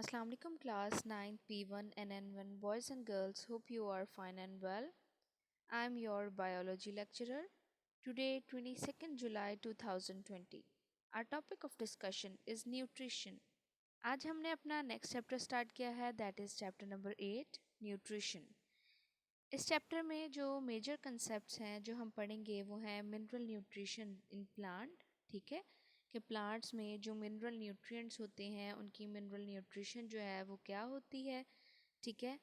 Assalamu alaikum class 9 P1 and N1 boys and girls, hope you are fine and well. I am your biology lecturer. Today 22nd July 2020. Our topic of discussion is nutrition. आज हमने अपना next chapter start किया है, that is chapter number 8 nutrition. इस chapter में जो major concepts हैं जो हम पढ़ेंगे वो हैं मिनरल न्यूट्रिशन इन प्लांट, ठीक है, कि प्लांट्स में जो मिनरल न्यूट्रिएंट्स होते हैं उनकी मिनरल न्यूट्रिशन जो है वो क्या होती है, ठीक है।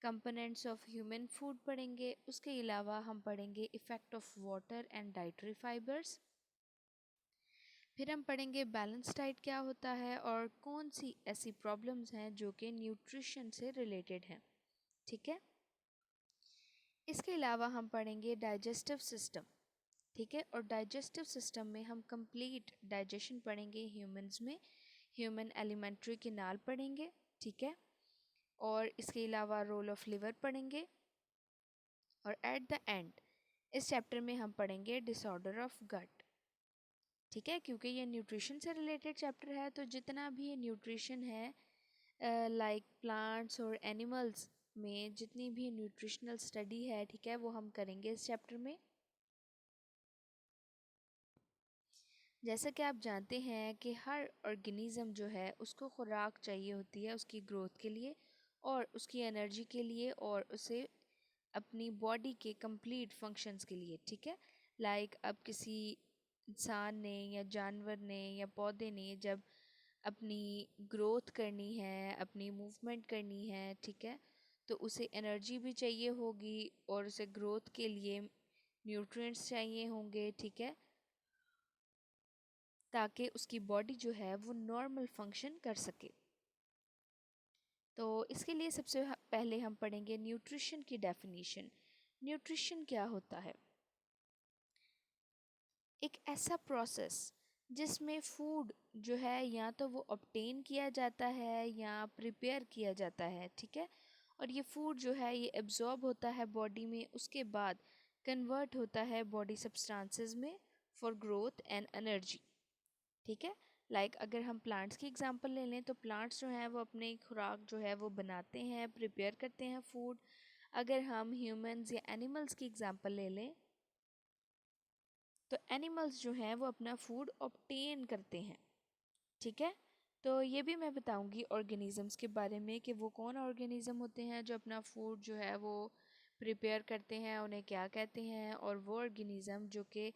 कंपोनेंट्स ऑफ ह्यूमन फूड पढ़ेंगे। उसके अलावा हम पढ़ेंगे effect of water and dietary fibres. फिर हम पढ़ेंगे बैलेंस डाइट क्या होता है और कौन सी ऐसी प्रॉब्लम्स हैं जो कि न्यूट्रिशन से रिलेटेड हैं, ठीक है। इसके अलावा हम पढ़ेंगे डाइजेस्टिव सिस्टम, ठीक है, और डाइजेस्टिव सिस्टम में हम कंप्लीट डाइजेशन पढ़ेंगे ह्यूमंस में, ह्यूमन एलिमेंट्री केनाल पढ़ेंगे, ठीक है, और इसके अलावा रोल ऑफ लिवर पढ़ेंगे। और एट द एंड इस चैप्टर में हम पढ़ेंगे डिसऑर्डर ऑफ गट, ठीक है, क्योंकि ये न्यूट्रिशन से रिलेटेड चैप्टर है तो जितना भी ये न्यूट्रिशन है लाइक प्लांट्स और एनिमल्स में जितनी भी न्यूट्रिशनल स्टडी है, ठीक है, वो हम करेंगे इस चैप्टर में। जैसा कि आप जानते हैं कि हर ऑर्गेनिज़म जो है उसको खुराक चाहिए होती है उसकी ग्रोथ के लिए और उसकी एनर्जी के लिए और उसे अपनी बॉडी के कंप्लीट फंक्शंस के लिए, ठीक है। लाइक अब किसी इंसान ने या जानवर ने या पौधे ने जब अपनी ग्रोथ करनी है, अपनी मूवमेंट करनी है, ठीक है, तो उसे एनर्जी भी चाहिए होगी और उसे ग्रोथ के लिए न्यूट्रिएंट्स चाहिए होंगे, ठीक है, ताकि उसकी बॉडी जो है वो नॉर्मल फंक्शन कर सके। तो इसके लिए सबसे पहले हम पढ़ेंगे न्यूट्रिशन की डेफिनेशन। न्यूट्रिशन क्या होता है? एक ऐसा प्रोसेस जिसमें फूड जो है या तो वो ऑब्टेन किया जाता है या प्रिपेयर किया जाता है, ठीक है, और ये फूड जो है ये एब्जॉर्ब होता है बॉडी में, उसके बाद कन्वर्ट होता है बॉडी सब्सटेंसेस में फॉर ग्रोथ एंड एनर्जी, ठीक है। लाइक अगर हम प्लांट्स की एग्जांपल ले लें तो प्लांट्स जो हैं वो अपने खुराक जो है वो बनाते हैं, प्रिपेयर करते हैं फूड। अगर हम ह्यूमंस या एनिमल्स की एग्जांपल ले लें तो एनिमल्स जो हैं वो अपना फूड ऑब्टेन करते हैं, ठीक है। तो ये भी मैं बताऊंगी ऑर्गेनिजम्स के बारे में कि वो कौन ऑर्गेनिज्म होते हैं जो अपना फूड जो है वो प्रिपेयर करते हैं, उन्हें क्या कहते हैं, और वो ऑर्गेनिज्म जो कि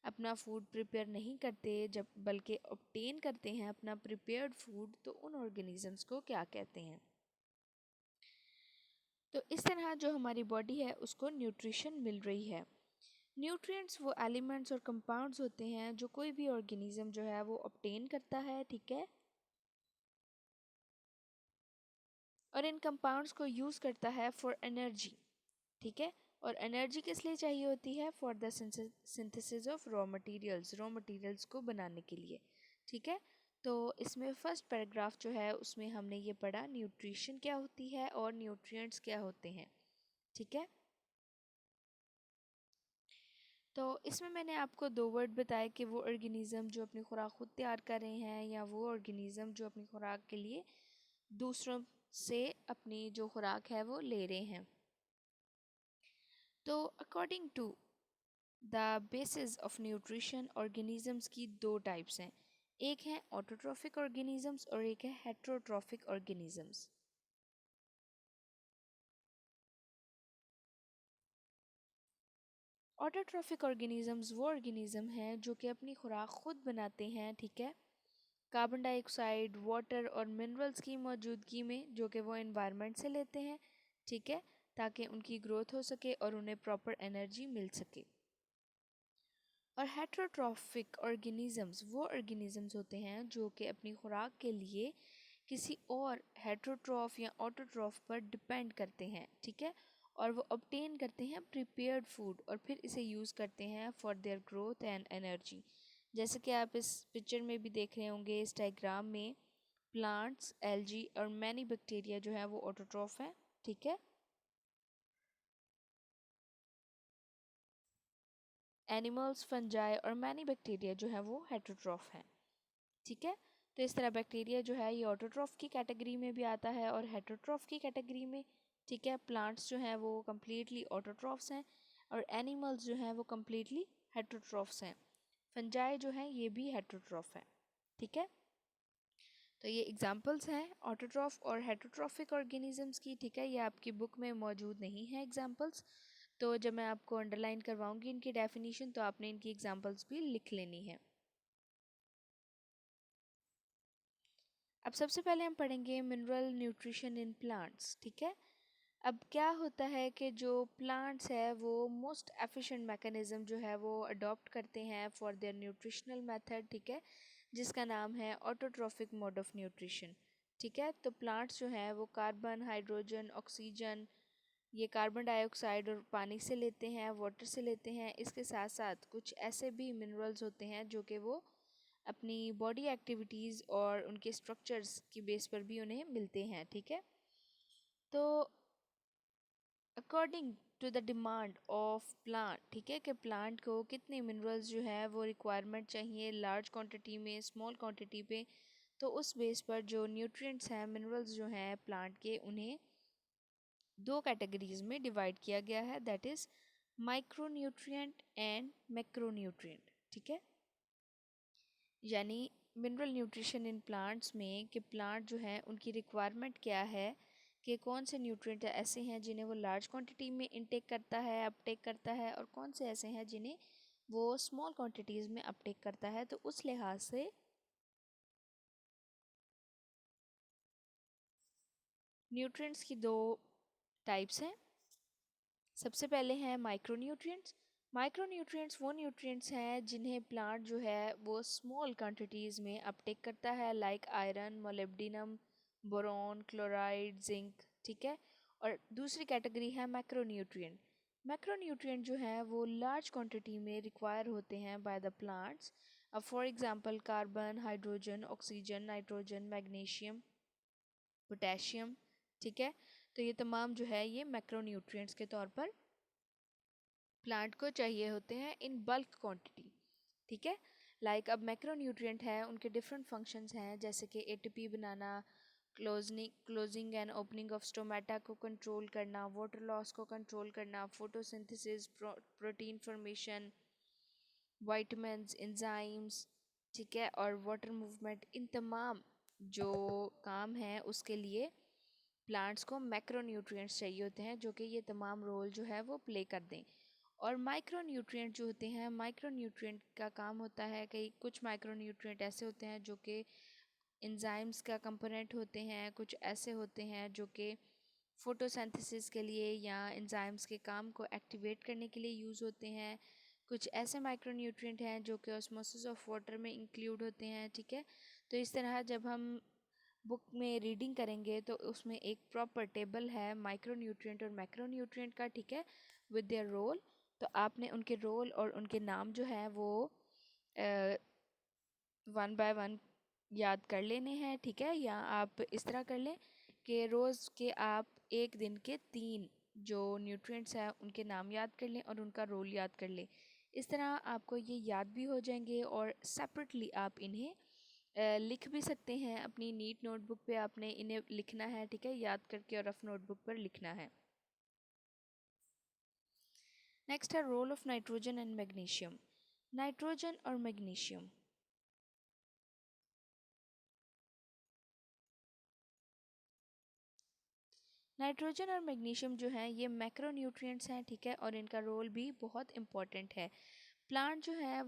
अपना फूड प्रिपेयर नहीं करते जब बल्कि ऑब्टेन करते हैं अपना प्रिपेयर्ड फूड, तो उन ऑर्गेनिजम्स को क्या कहते हैं। तो इस तरह जो हमारी बॉडी है उसको न्यूट्रिशन मिल रही है। न्यूट्रिएंट्स वो एलिमेंट्स और कंपाउंड्स होते हैं जो कोई भी ऑर्गेनिज्म जो है वो ऑब्टेन करता है, ठीक है, और इन कंपाउंड्स को यूज़ करता है फॉर एनर्जी, ठीक है। और एनर्जी किस लिए चाहिए होती है? For the synthesis of raw materials को बनाने के लिए, ठीक है। तो इसमें फर्स्ट पैराग्राफ जो है उसमें हमने ये पढ़ा न्यूट्रिशन क्या होती है और न्यूट्रिएंट्स क्या होते हैं, ठीक है। तो इसमें मैंने आपको दो वर्ड बताए कि वो ऑर्गेनिज़म जो अपनी खुराक खुद तैयार कर रहे हैं या वो ऑर्गेनिज़म जो अपनी खुराक के लिए दूसरों से अपनी जो खुराक है वो ले रहे हैं। तो according to the basis of nutrition organisms की दो टाइप्स हैं, एक है ऑटोट्रॉफिक ऑर्गेनिजम्स और एक है हेट्रोट्रॉफिक ऑर्गेनिजम्स। ऑटोट्रॉफिक ऑर्गेनिजम्स वो ऑर्गेनिज्म हैं जो कि अपनी खुराक खुद बनाते हैं, ठीक है, कार्बन डाइऑक्साइड, वाटर और मिनरल्स की मौजूदगी में जो कि वो एनवायरनमेंट से लेते हैं, ठीक है, ताकि उनकी ग्रोथ हो सके और उन्हें प्रॉपर एनर्जी मिल सके। और हेट्रोट्रॉफिक ऑर्गेनिजम्स वो ऑर्गेनिजम्स होते हैं जो कि अपनी खुराक के लिए किसी और हेट्रोट्रॉफ या ऑटोट्रॉफ पर डिपेंड करते हैं, ठीक है, और वो ऑब्टेन करते हैं प्रिपेयर्ड फूड और फिर इसे यूज़ करते हैं for their growth and energy. जैसे कि आप इस पिक्चर में भी देख रहे होंगे, इस डायग्राम में प्लांट्स, एल्गी और मैनी बैक्टीरिया जो है वो ऑटोट्रॉफ हैं, ठीक है। एनिमल्स, फंजाई और मैनी बैक्टीरिया जो है वो हेट्रोट्रॉफ हैं, ठीक है। तो इस तरह बैक्टीरिया जो है ये ऑटोट्रॉफ की कैटेगरी में भी आता है और हेटरोट्रॉफ की कैटेगरी में। ठीक है, प्लांट्स जो हैं वो कम्प्लीटली ऑटोट्रॉफ्स हैं और एनिमल्स जो हैं वो कम्प्लीटली हेटरोट्रॉफ्स हैं। फंजाई जो हैं ये भी हेटरोट्रॉफ है। ठीक है, तो ये एग्जांपल्स हैं ऑटोट्रॉफ और हेटरोट्रॉफिक ऑर्गेनिजम्स की। ठीक है, ये आपकी बुक में मौजूद नहीं है एग्जांपल्स, तो जब मैं आपको अंडरलाइन करवाऊंगी इनकी डेफिनेशन तो आपने इनकी एग्जांपल्स भी लिख लेनी है। अब सबसे पहले हम पढ़ेंगे मिनरल न्यूट्रिशन इन प्लांट्स। ठीक है, अब क्या होता है कि जो प्लांट्स है वो मोस्ट एफिशिएंट मैकेनिज्म जो है वो अडॉप्ट करते हैं फॉर देयर न्यूट्रिशनल मेथड। ठीक है, जिसका नाम है ऑटोट्रॉफिक मोड ऑफ न्यूट्रिशन। ठीक है, तो प्लांट्स जो हैं वो कार्बन, हाइड्रोजन, ऑक्सीजन, ये कार्बन डाइऑक्साइड और पानी से लेते हैं, वाटर से लेते हैं। इसके साथ साथ कुछ ऐसे भी मिनरल्स होते हैं जो कि वो अपनी बॉडी एक्टिविटीज़ और उनके स्ट्रक्चर्स की बेस पर भी उन्हें मिलते हैं। ठीक है, तो according to the demand of plant, ठीक है, कि प्लांट को कितने मिनरल्स जो है वो रिक्वायरमेंट चाहिए, लार्ज क्वांटिटी में, स्मॉल क्वांटिटी पे, तो उस बेस पर जो न्यूट्रिएंट्स हैं, मिनरल्स जो हैं प्लांट के, उन्हें दो कैटेगरीज में डिवाइड किया गया है, that is micronutrient and macronutrient. ठीक है, यानी मिनरल न्यूट्रिशन इन प्लांट्स में कि प्लांट जो है उनकी रिक्वायरमेंट क्या है, कि कौन से न्यूट्रिएंट ऐसे हैं जिन्हें वो लार्ज क्वांटिटी में इनटेक करता है, अपटेक करता है, और कौन से ऐसे हैं जिन्हें वो स्मॉल क्वांटिटीज़ में अपटेक करता है। तो उस लिहाज से न्यूट्रिएंट्स की दो टाइप्स हैं। सबसे पहले हैं माइक्रोन्यूट्रिएंट्स। माइक्रोन्यूट्रिएंट्स वो न्यूट्रिएंट्स हैं जिन्हें प्लांट जो है वो स्मॉल क्वांटिटीज़ में अपटेक करता है, like iron, molybdenum, boron, chloride, zinc. ठीक है, और दूसरी कैटेगरी है मैक्रोन्यूट्रिएंट। मैक्रोन्यूट्रिएंट जो है वो लार्ज क्वांटिटी में रिक्वायर होते हैं बाय द प्लांट्स। अब for example carbon, hydrogen, oxygen, nitrogen, magnesium, potassium. ठीक है, तो ये तमाम जो है ये मैक्रोन्यूट्रिएंट्स के तौर पर प्लांट को चाहिए होते हैं इन बल्क क्वांटिटी। ठीक है, लाइक अब मैक्रोन्यूट्रिएंट है, उनके डिफरेंट फंक्शंस हैं, जैसे कि ATP banana, closing and opening of stomata को कंट्रोल करना, वाटर लॉस को कंट्रोल करना, photosynthesis, protein formation, vitamins, enzymes. ठीक है, और वाटर मूवमेंट, इन तमाम जो काम है उसके लिए प्लांट्स को मैक्रोन्यूट्रिएंट्स चाहिए होते हैं, जो कि ये तमाम रोल जो है वो प्ले कर दें। और माइक्रोन्यूट्रिएंट जो होते हैं, माइक्रोन्यूट्रिएंट का काम होता है कि कुछ माइक्रोन्यूट्रिएंट ऐसे होते हैं जो कि एंजाइम्स का कंपोनेंट होते हैं, कुछ ऐसे होते हैं जो कि फोटोसिंथेसिस के लिए या एंजाइम्स के काम को एक्टिवेट करने के लिए यूज़ होते हैं, कुछ ऐसे माइक्रोन्यूट्रिएंट हैं जो कि ऑस्मोसिस ऑफ वाटर में इंक्लूड होते हैं। ठीक है, तो इस तरह जब हम बुक में रीडिंग करेंगे तो उसमें एक प्रॉपर टेबल है माइक्रोन्यूट्रिएंट और मैक्रोन्यूट्रिएंट का। ठीक है, विद देयर रोल, तो आपने उनके रोल और उनके नाम जो है वो वन बाय वन याद कर लेने हैं। ठीक है, या आप इस तरह कर लें कि रोज़ के आप एक दिन के 3 जो न्यूट्रिएंट्स हैं उनके नाम याद कर लें और उनका रोल याद कर लें। इस तरह आपको ये याद भी हो जाएंगे और सेपरेटली आप इन्हें लिख भी सकते हैं। अपनी नीट नोटबुक पे आपने इन्हें लिखना है। ठीक है, याद करके और रफ नोटबुक पर लिखना है। नेक्स्ट है role of nitrogen and magnesium. Nitrogen और मैग्नीशियम, नाइट्रोजन और मैग्नीशियम जो हैं ये मैक्रोन्यूट्रिएंट्स हैं। ठीक है, और इनका रोल भी बहुत इम्पॉर्टेंट है। प्लांट जो है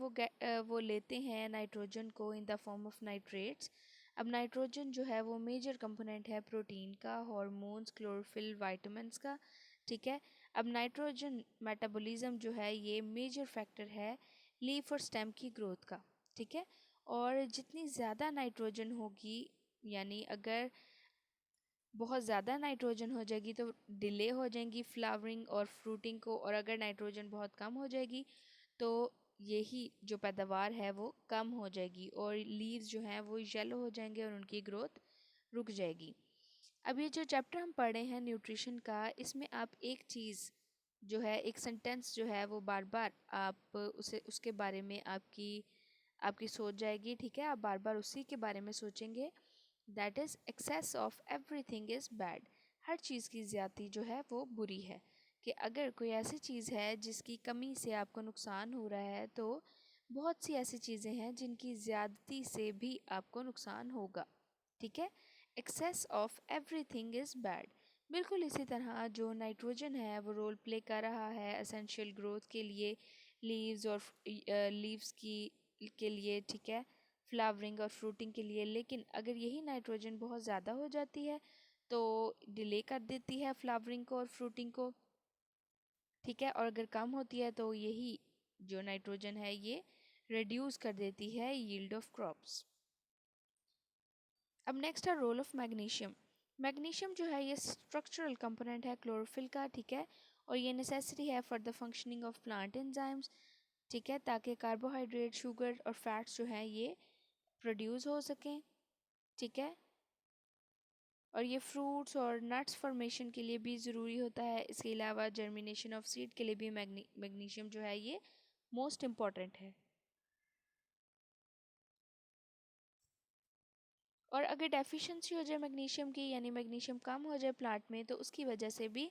वो लेते हैं नाइट्रोजन को in the form of nitrates. अब नाइट्रोजन जो है वो मेजर कंपोनेंट है प्रोटीन का, हार्मोन्स, क्लोरोफिल, वाइटामिन्स का। ठीक है, अब नाइट्रोजन मेटाबॉलिज्म जो है ये मेजर फैक्टर है लीफ और स्टेम की ग्रोथ का। ठीक है, और जितनी ज़्यादा नाइट्रोजन होगी, यानी अगर बहुत ज़्यादा नाइट्रोजन हो जाएगी तो डिले हो जाएंगी फ्लावरिंग और फ्रूटिंग को, और अगर नाइट्रोजन बहुत कम हो जाएगी तो यही जो पैदावार है वो कम हो जाएगी और लीव्स जो हैं वो येलो हो जाएंगे और उनकी ग्रोथ रुक जाएगी। अब ये जो चैप्टर हम पढ़े हैं न्यूट्रिशन का, इसमें आप एक चीज़ जो है, एक सेंटेंस जो है वो बार बार आप उसे उसके बारे में आपकी आपकी सोच जाएगी, ठीक है, आप बार बार उसी के बारे में सोचेंगे। That is excess of everything is bad. हर चीज़ की ज़्यादती जो है वो बुरी है। कि अगर कोई ऐसी चीज़ है जिसकी कमी से आपको नुकसान हो रहा है, तो बहुत सी ऐसी चीज़ें हैं जिनकी ज़्यादती से भी आपको नुकसान होगा, ठीक है। Excess of everything is bad. बिल्कुल इसी तरह जो नाइट्रोजन है वो रोल प्ले कर रहा है एसेंशियल ग्रोथ के लिए, लीव्स और लीव्स की के लिए, ठीक है, फ्लावरिंग और फ्रूटिंग के लिए। लेकिन अगर यही नाइट्रोजन बहुत ज़्यादा हो जाती है तो डिले कर देती है फ्लावरिंग को और फ्रूटिंग को, ठीक है। और अगर कम होती है तो यही जो नाइट्रोजन है ये रिड्यूस कर देती है यील्ड ऑफ क्रॉप्स। अब नेक्स्ट है रोल ऑफ मैग्नीशियम। मैग्नीशियम जो है ये स्ट्रक्चरल कंपोनेंट है क्लोरोफिल का, ठीक है, और ये नेसेसरी है for the functioning of plant enzymes, ठीक है, ताकि कार्बोहाइड्रेट, शुगर और फैट्स जो हैं ये प्रोड्यूस हो सकें, ठीक है। और ये फ्रूट्स और नट्स फॉर्मेशन के लिए भी ज़रूरी होता है। इसके अलावा जर्मिनेशन ऑफ सीड के लिए भी मैग्नीशियम जो है ये मोस्ट इम्पॉर्टेंट है। और अगर डेफिशिएंसी हो जाए मैग्नीशियम की, यानी मैग्नीशियम कम हो जाए प्लांट में, तो उसकी वजह से भी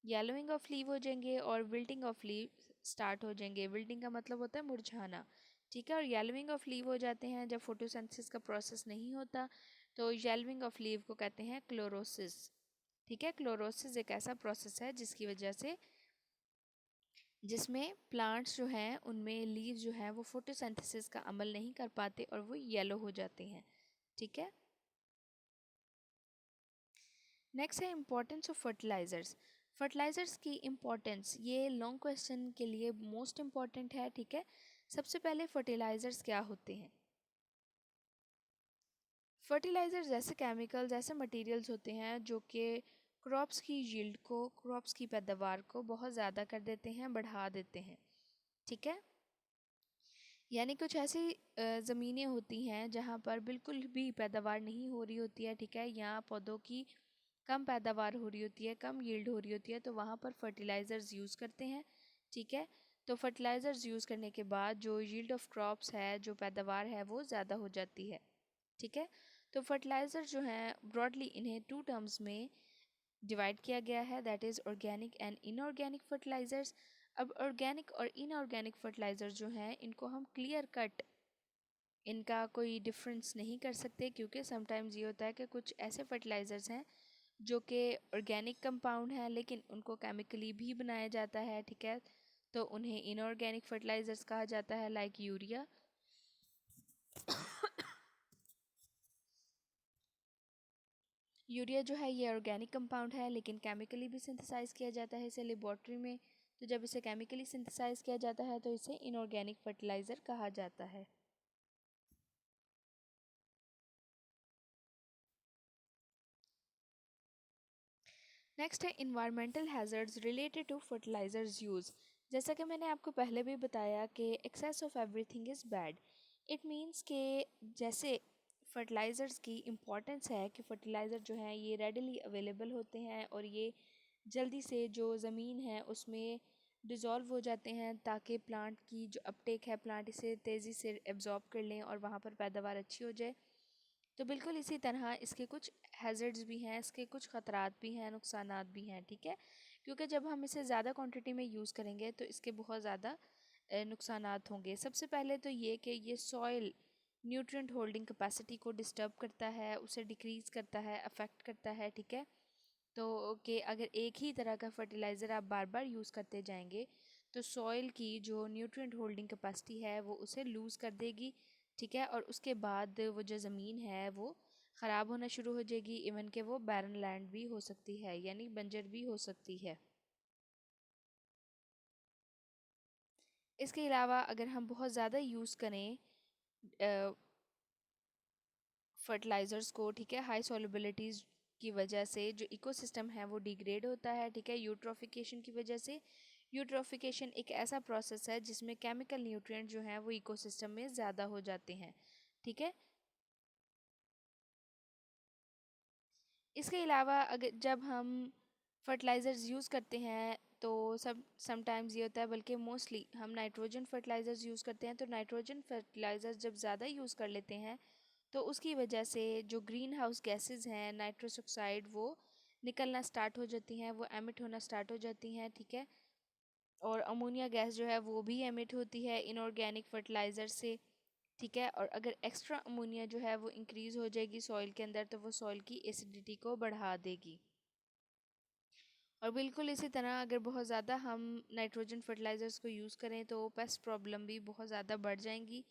येलोइंग ऑफ लीव हो जाएंगे और विल्टिंग ऑफ लीव स्टार्ट हो जाएंगे। विल्टिंग का मतलब होता है मुरझाना, ठीक है। और येलोइंग ऑफ लीव हो जाते हैं जब फोटोसिंथेसिस का प्रोसेस नहीं होता, तो येलोइंग ऑफ लीव को कहते हैं क्लोरोसिस, ठीक है। क्लोरोसिस एक ऐसा प्रोसेस है जिसकी वजह से, जिसमें प्लांट्स जो हैं उनमें लीव जो है वो फोटोसिंथेसिस का अमल नहीं कर पाते और वो येलो हो जाते हैं, ठीक है। नेक्स्ट है इम्पोर्टेंस ऑफ फर्टिलाइज़र्स। फर्टिलाइज़र्स की इम्पोर्टेंस ये लॉन्ग क्वेश्चन के लिए मोस्ट इम्पॉर्टेंट है, ठीक है। सबसे पहले फर्टिलाइज़र्स क्या होते हैं। फर्टिलाइज़र्स ऐसे केमिकल्स, ऐसे मटेरियल्स होते हैं जो कि क्रॉप्स की यील्ड को, क्रॉप्स की पैदावार को बहुत ज़्यादा कर देते हैं, बढ़ा देते हैं, ठीक है। यानी कुछ ऐसी ज़मीनें होती हैं जहाँ पर बिल्कुल भी पैदावार नहीं हो रही होती है, ठीक है, यहाँ पौधों की कम पैदावार हो रही होती है, कम यील्ड हो रही होती है, तो वहाँ पर फर्टिलाइज़र्स यूज़ करते हैं, ठीक है। तो फर्टिलाइज़र्स यूज़ करने के बाद जो यील्ड ऑफ क्रॉप्स है, जो पैदावार है वो ज़्यादा हो जाती है, ठीक है। तो फर्टिलाइज़र जो हैं ब्रॉडली इन्हें टू टर्म्स में डिवाइड किया गया है, that is organic and inorganic fertilisers. अब ऑर्गेनिक और इनऑर्गेनिक फर्टिलाइज़र जो हैं इनको हम क्लियर कट इनका कोई डिफरेंस नहीं कर सकते, क्योंकि समटाइम्स ये होता है कि कुछ ऐसे फर्टिलाइज़र्स हैं जो कि ऑर्गेनिक कंपाउंड है लेकिन उनको केमिकली भी बनाया जाता है, ठीक है, तो उन्हें इनऑर्गेनिक फर्टिलाइज़र्स कहा जाता है, लाइक यूरिया। यूरिया जो है ये ऑर्गेनिक कंपाउंड है लेकिन केमिकली भी सिंथेसाइज किया जाता है इसे लेबॉर्ट्री में। तो जब इसे केमिकली सिंथेसाइज किया जाता है तो इसे इनऑर्गेनिक फर्टिलाइज़र कहा जाता है। नेक्स्ट है environmental hazards related to fertilisers use. जैसा कि मैंने आपको पहले भी बताया कि excess of everything is bad. It means के जैसे फर्टिलाइज़र्स की इम्पॉर्टेंस है कि फर्टिलाइज़र जो हैं ये रेडीली अवेलेबल होते हैं और ये जल्दी से जो ज़मीन है उसमें डिज़ोल्व हो जाते हैं, ताकि प्लांट की जो अपटेक है, प्लांट इसे तेज़ी से एब्जॉर्ब कर लें और वहाँ पर पैदावार अच्छी हो जाए। तो बिल्कुल इसी तरह इसके कुछ हैज़र्ड्स भी हैं, इसके कुछ ख़तरात भी हैं, नुकसानात भी हैं, ठीक है। क्योंकि जब हम इसे ज़्यादा क्वांटिटी में यूज़ करेंगे तो इसके बहुत ज़्यादा नुकसानात होंगे। सबसे पहले तो ये कि ये सॉइल न्यूट्रिएंट होल्डिंग कैपेसिटी को डिस्टर्ब करता है, उसे डिक्रीज़ करता है, अफेक्ट करता है, ठीक है। तो कि अगर एक ही तरह का फर्टिलाइज़र आप बार बार यूज़ करते जाएंगे तो सॉइल की जो न्यूट्रिएंट होल्डिंग कैपेसिटी है वो उसे लूज़ कर देगी, ठीक है। और उसके बाद वो जो ज़मीन है वो ख़राब होना शुरू हो जाएगी, इवन कि वो बैरन लैंड भी हो सकती है, यानी बंजर भी हो सकती है। इसके अलावा अगर हम बहुत ज़्यादा यूज़ करें फर्टिलाइज़र्स को, ठीक है, हाई सॉल्युबिलिटीज़ की वजह से जो इकोसिस्टम है वो डिग्रेड होता है, ठीक है, यूट्रोफिकेशन की वजह से। यूट्रोफिकेशन एक ऐसा प्रोसेस है जिसमें केमिकल न्यूट्रिएंट जो हैं वो इकोसिस्टम में ज़्यादा हो जाते हैं, ठीक है। इसके अलावा अगर जब हम फर्टिलाइज़र्स यूज़ करते हैं तो समटाइम्स ये होता है, बल्कि मोस्टली हम नाइट्रोजन फर्टिलाइज़र्स यूज़ करते हैं। तो नाइट्रोजन फर्टिलाइज़र्स जब ज़्यादा यूज़ कर लेते हैं तो उसकी वजह से जो ग्रीन हाउस गैसेस हैं, नाइट्रस ऑक्साइड, वो निकलना स्टार्ट हो जाती हैं, वो एमिट होना स्टार्ट हो जाती हैं, ठीक है। और अमोनिया गैस जो है वो भी एमिट होती है इनऑर्गेनिक फर्टिलाइज़र से, ठीक है। और अगर एक्स्ट्रा अमोनिया जो है वो इंक्रीज़ हो जाएगी सॉइल के अंदर तो वो सॉइल की एसिडिटी को बढ़ा देगी। और बिल्कुल इसी तरह अगर बहुत ज़्यादा हम नाइट्रोजन फर्टिलाइज़र्स को यूज़ करें तो पेस्ट प्रॉब्लम भी बहुत ज़्यादा बढ़ जाएंगी,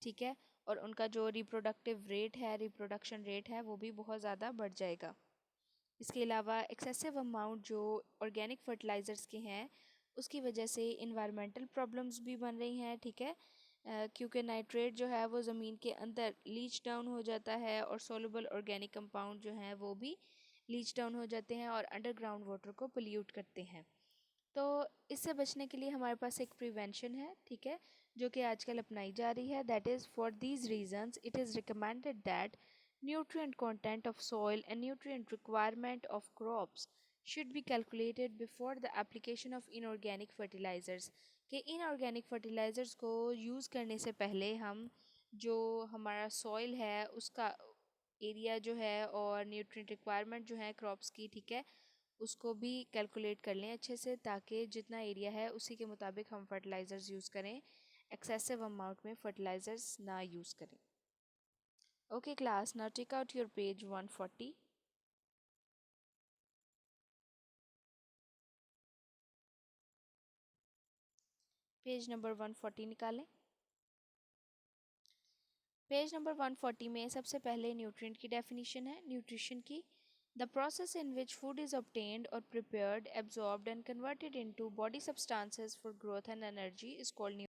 ठीक है। और उनका जो रिप्रोडक्टिव रेट है, रिप्रोडक्शन रेट है, वो भी बहुत ज़्यादा बढ़ जाएगा। इसके अलावा एक्सेसिव अमाउंट जो ऑर्गेनिक फर्टिलाइज़र्स के हैं उसकी वजह से इन्वायरमेंटल प्रॉब्लम्स भी बन रही हैं, ठीक है। क्योंकि नाइट्रेट जो है वो ज़मीन के अंदर लीच डाउन हो जाता है और सोलुबल ऑर्गेनिक कंपाउंड जो हैं वो भी लीच डाउन हो जाते हैं और अंडरग्राउंड वाटर को पोल्यूट करते हैं। तो इससे बचने के लिए हमारे पास एक प्रिवेंशन है, ठीक है, जो कि आजकल अपनाई जा रही है। That is for these reasons it is recommended that nutrient content of soil and nutrient requirement of crops should be calculated before the application of inorganic fertilizers। कि inorganic fertilizers को यूज़ करने से पहले हम जो हमारा सॉइल है उसका एरिया जो है और न्यूट्रिएंट रिक्वायरमेंट जो है क्रॉप्स की, ठीक है, उसको भी कैलकुलेट कर लें अच्छे से, ताकि जितना एरिया है उसी के मुताबिक हम फर्टिलाइज़र्स यूज़ करें, एक्सेसिव अमाउंट में फर्टिलाइज़र्स ना यूज़ करें। Okay class, now take out your page 140. Page number 140 निकालें। पेज नंबर 140 में सबसे पहले न्यूट्रिएंट की डेफिनेशन है, न्यूट्रिशन की। The process in which food is obtained or prepared, absorbed and converted into body substances for growth and energy is called